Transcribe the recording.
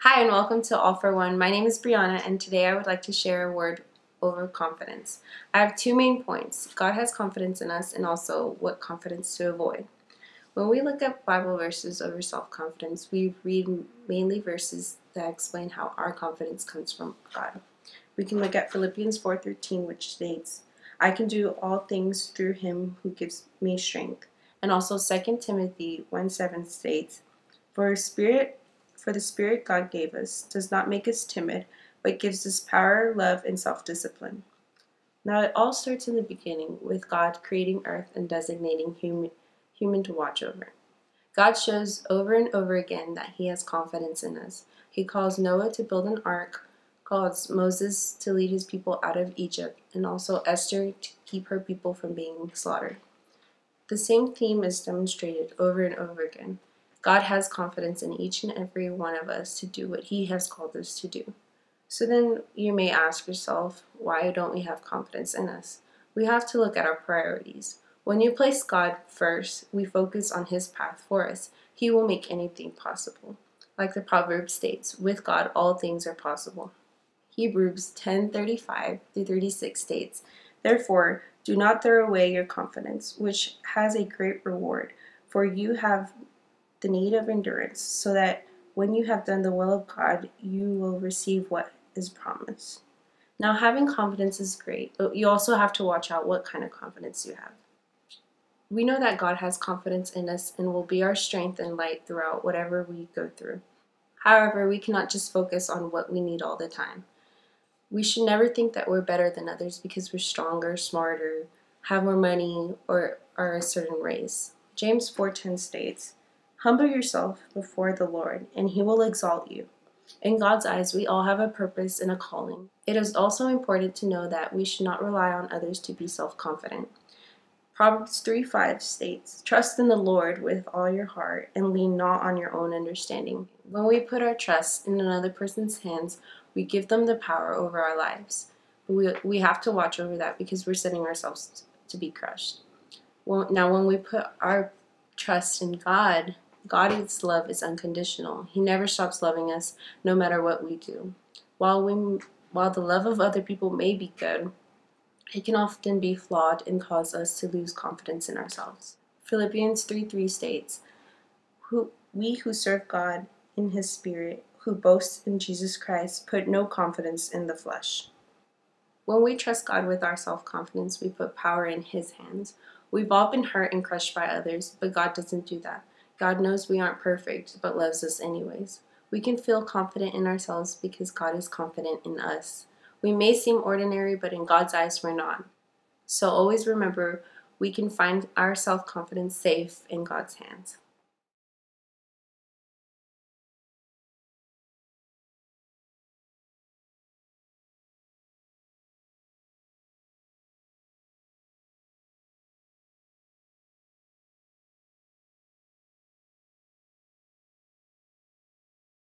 Hi and welcome to All for One. My name is Briana and today I would like to share a word over confidence. I have two main points. God has confidence in us and also what confidence to avoid. When we look at Bible verses over self-confidence, we read mainly verses that explain how our confidence comes from God. We can look at Philippians 4:13, which states, I can do all things through him who gives me strength. And also 2 Timothy 1:7 states, For the Spirit God gave us does not make us timid, but gives us power, love, and self-discipline. Now it all starts in the beginning with God creating earth and designating human to watch over. God shows over and over again that he has confidence in us. He calls Noah to build an ark, calls Moses to lead his people out of Egypt, and also Esther to keep her people from being slaughtered. The same theme is demonstrated over and over again. God has confidence in each and every one of us to do what he has called us to do. So then you may ask yourself, why don't we have confidence in us? We have to look at our priorities. When you place God first, we focus on his path for us. He will make anything possible. Like the proverb states, with God all things are possible. Hebrews 10:35-36 states, Therefore, do not throw away your confidence, which has a great reward, for you have the need of endurance, so that when you have done the will of God, you will receive what is promised. Now, having confidence is great, but you also have to watch out what kind of confidence you have. We know that God has confidence in us and will be our strength and light throughout whatever we go through. However, we cannot just focus on what we need all the time. We should never think that we're better than others because we're stronger, smarter, have more money, or are a certain race. James 4:10 states, Humble yourself before the Lord, and he will exalt you. In God's eyes, we all have a purpose and a calling. It is also important to know that we should not rely on others to be self-confident. Proverbs 3:5 states, Trust in the Lord with all your heart and lean not on your own understanding. When we put our trust in another person's hands, we give them the power over our lives. But we have to watch over that because we're setting ourselves to be crushed. Now, when we put our trust in God, God's love is unconditional. He never stops loving us no matter what we do. While the love of other people may be good, it can often be flawed and cause us to lose confidence in ourselves. Philippians 3:3 states, We who serve God in his Spirit, who boast in Jesus Christ, put no confidence in the flesh. When we trust God with our self-confidence, we put power in his hands. We've all been hurt and crushed by others, but God doesn't do that. God knows we aren't perfect, but loves us anyways. We can feel confident in ourselves because God is confident in us. We may seem ordinary, but in God's eyes, we're not. So always remember, we can find our self-confidence safe in God's hands.